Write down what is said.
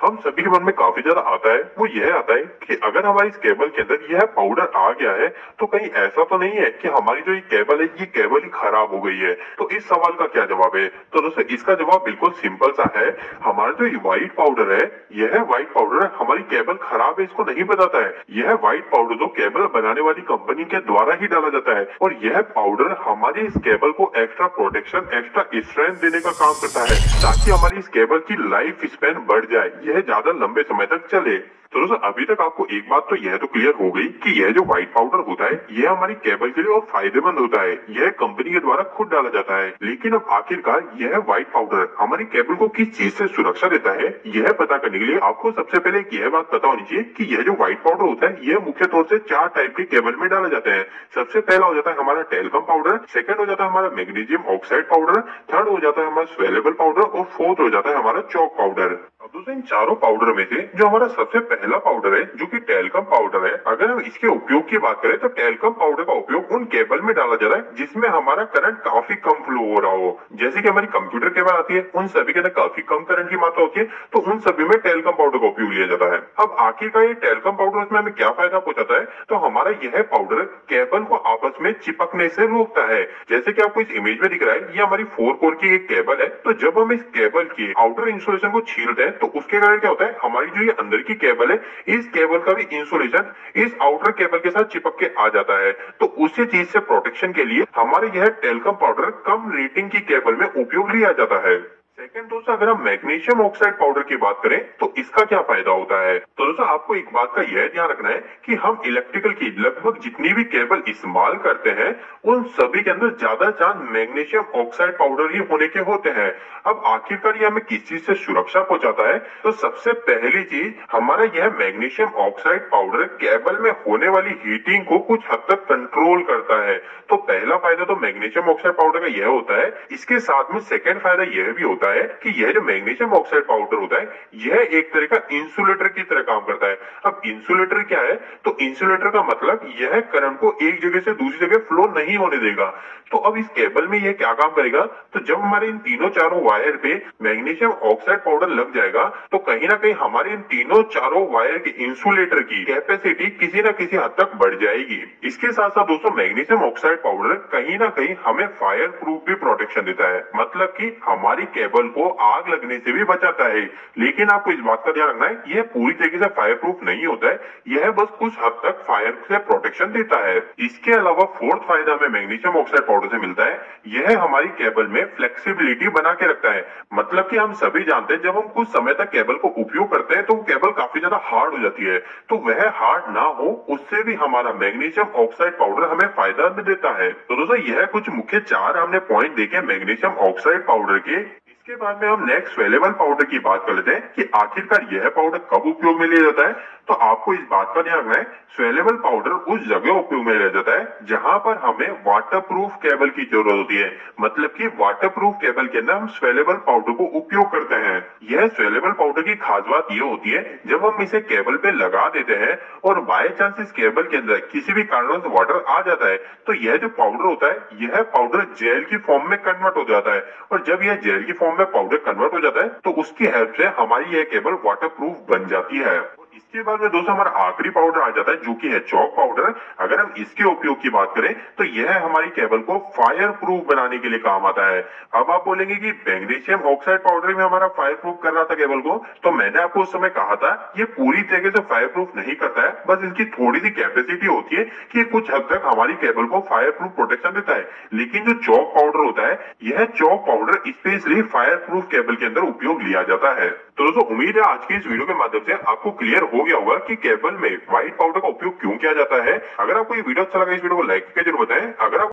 हम सभी के मन में काफी ज्यादा आता है, वो यह आता है कि अगर हमारी इस केबल के अंदर यह पाउडर आ गया है तो कहीं ऐसा तो नहीं है कि हमारी जो ये केबल है ये केबल ही खराब हो गई है। तो इस सवाल का क्या जवाब है? तो दोस्तों इसका जवाब बिल्कुल सिंपल सा है। हमारा जो व्हाइट पाउडर है, यह व्हाइट पाउडर हमारी केबल खराब है इसको नहीं बताता है। यह व्हाइट पाउडर तो केबल बनाने वाली कंपनी के द्वारा ही डाला जाता है और यह पाउडर हमारी इस केबल को एक्स्ट्रा प्रोटेक्शन, एक्स्ट्रा स्ट्रेंथ देने का काम करता है ताकि हमारी इस केबल की लाइफ स्पैन बढ़ जाए, यह ज्यादा लंबे समय तक चले। तो दोस्तों अभी तक आपको एक बात तो यह तो क्लियर हो गई कि यह जो व्हाइट पाउडर होता है यह हमारी केबल के लिए और फायदेमंद होता है, यह कंपनी के द्वारा खुद डाला जाता है। लेकिन अब आखिरकार यह व्हाइट पाउडर हमारी केबल को किस चीज से सुरक्षा देता है, यह पता करने के लिए आपको सबसे पहले यह बात पता होनी चाहिए कि यह जो व्हाइट पाउडर होता है यह मुख्य तौर से 4 टाइप के केबल में डाला जाता है। सबसे पहला हो जाता है हमारा टेल्कम पाउडर, सेकंड हो जाता है हमारा मैग्नीशियम ऑक्साइड पाउडर, थर्ड हो जाता है हमारा स्वेलेबल पाउडर और फोर्थ हो जाता है हमारा चौक पाउडर। अब दोस्तों इन चारों पाउडर में से जो हमारा सबसे पहला पाउडर है जो कि टेल्कम पाउडर है, अगर हम इसके उपयोग की बात करें तो टेल्कम पाउडर का उपयोग उन केबल में डाला जाता है जिसमें हमारा करंट काफी कम फ्लो हो रहा हो। जैसे कि हमारी कंप्यूटर केबल आती है उन सभी के अंदर काफी कम करंट की मात्रा होती है, तो उन सभी में टेल्कम पाउडर का उपयोग लिया जाता है। अब आखिरकार ये टेल्कम पाउडर में हमें क्या फायदा पहुंचाता है? तो हमारा यह पाउडर केबल को आपस में चिपकने से रोकता है। जैसे कि आपको इस इमेज में दिख रहा है, ये हमारी 4 कोर की एक केबल है। तो जब हम इस केबल की आउटर इंसुलेशन को छीलते हैं तो उसके कारण क्या होता है, हमारी जो ये अंदर की केबल है इस केबल का भी इंसुलेशन इस आउटर केबल के साथ चिपक के आ जाता है। तो उसी चीज से प्रोटेक्शन के लिए हमारे यह टेल्कम पाउडर कम रेटिंग की केबल में उपयोग लिया जाता है। सेकंड दोस्तों अगर हम मैग्नीशियम ऑक्साइड पाउडर की बात करें तो इसका क्या फायदा होता है? तो दोस्तों आपको एक बात का यह ध्यान रखना है कि हम इलेक्ट्रिकल की लगभग जितनी भी केबल इस्तेमाल करते हैं उन सभी के अंदर ज्यादा चांस मैग्नीशियम ऑक्साइड पाउडर ही होने के होते हैं। अब आखिरकार ये हमें किस चीज से सुरक्षा पहुंचाता है? तो सबसे पहली चीज हमारा यह मैग्नीशियम ऑक्साइड पाउडर केबल में होने वाली हीटिंग को कुछ हद तक कंट्रोल करता है। तो पहला फायदा तो मैग्नीशियम ऑक्साइड पाउडर का यह होता है। इसके साथ में सेकंड फायदा यह भी होता है कि यह जो मैग्नीशियम ऑक्साइड पाउडर होता है यह एक तरह का इंसुलेटर की तरह काम करता है। अब इंसुलेटर क्या है? तो इंसुलेटर का मतलब यह करंट को एक जगह से दूसरी जगह फ्लो नहीं होने देगा। तो अब इस केबल में यह क्या काम करेगा? तो जब हमारे इन तीनों चारों वायर पे मैग्नीशियम ऑक्साइड पाउडर लग जाएगा तो कहीं ना कहीं हमारे इन तीनों चारों वायर के इंसुलेटर की कैपेसिटी किसी न किसी हद तक बढ़ जाएगी। इसके साथ साथ दोस्तों मैग्नीशियम ऑक्साइड पाउडर कहीं ना कहीं हमें फायर प्रूफ भी प्रोटेक्शन देता है, मतलब कि हमारी केबल को आग लगने से भी बचाता है। लेकिन आपको इस बात का ध्यान रखना है, यह पूरी तरीके से फायर प्रूफ नहीं होता है, यह बस कुछ हद तक फायर से प्रोटेक्शन देता है। इसके अलावा फोर्थ फायदा हमें मैग्नीशियम ऑक्साइड पाउडर से मिलता है, यह हमारी केबल में फ्लेक्सिबिलिटी बना के रखता है। मतलब कि हम सभी जानते हैं जब हम कुछ समय तक केबल को उपयोग करते हैं तो वो केबल काफी ज्यादा हार्ड हो जाती है, तो वह हार्ड ना हो उससे भी हमारा मैग्नीशियम ऑक्साइड पाउडर हमें फायदा देता है। तो दोस्तों यह कुछ मुख्य 4 हमने पॉइंट देखे मैग्नीशियम ऑक्साइड पाउडर के। इसके बाद में हम नेक्स्ट स्वेलेबल पाउडर की बात कर लेते हैं कि आखिरकार यह पाउडर कब उपयोग में लिया जाता है। तो आपको इस बात का ध्यान रखना है, स्वेलेबल पाउडर उस जगह उपयोग में लिया जाता है जहां पर हमें वाटरप्रूफ केबल की जरूरत होती है। मतलब कि वाटरप्रूफ केबल के अंदर हम स्वेलेबल पाउडर को उपयोग करते हैं। यह स्वेलेबल पाउडर की खास बात यह होती है, जब हम इसे केबल पे लगा देते हैं और बाय चांस इस केबल के अंदर किसी भी कारणवश वाटर आ जाता है तो यह जो पाउडर होता है यह पाउडर जेल की फॉर्म में कन्वर्ट हो जाता है। और जब यह जेल की फॉर्म में पाउडर कन्वर्ट हो जाता है तो उसकी हेल्प से हमारी यह केबल वाटरप्रूफ बन जाती है। इसके बाद में दोस्तों हमारा आखिरी पाउडर आ जाता है जो कि है चौक पाउडर। अगर हम इसके उपयोग की बात करें तो यह हमारी केबल को फायर प्रूफ बनाने के लिए काम आता है। अब आप बोलेंगे कि मैग्नीशियम ऑक्साइड पाउडर में हमारा फायर प्रूफ कर रहा था केबल को, तो मैंने आपको उस समय कहा था ये पूरी तरीके से फायर प्रूफ नहीं करता है, बस इसकी थोड़ी सी कैपेसिटी होती है कि कुछ हद तक हमारी केबल को फायर प्रूफ प्रोटेक्शन देता है। लेकिन जो चौक पाउडर होता है यह chalk powder specially fire proof cable के अंदर उपयोग लिया जाता है। तो दोस्तों उम्मीद है आज की इस वीडियो के माध्यम से आपको क्लियर हो गया होगा कि केबल में व्हाइट पाउडर का उपयोग क्यों किया जाता है। अगर आपको ये वीडियो अच्छा लगा इस वीडियो को लाइक करके जरूर बताएं। अगर आप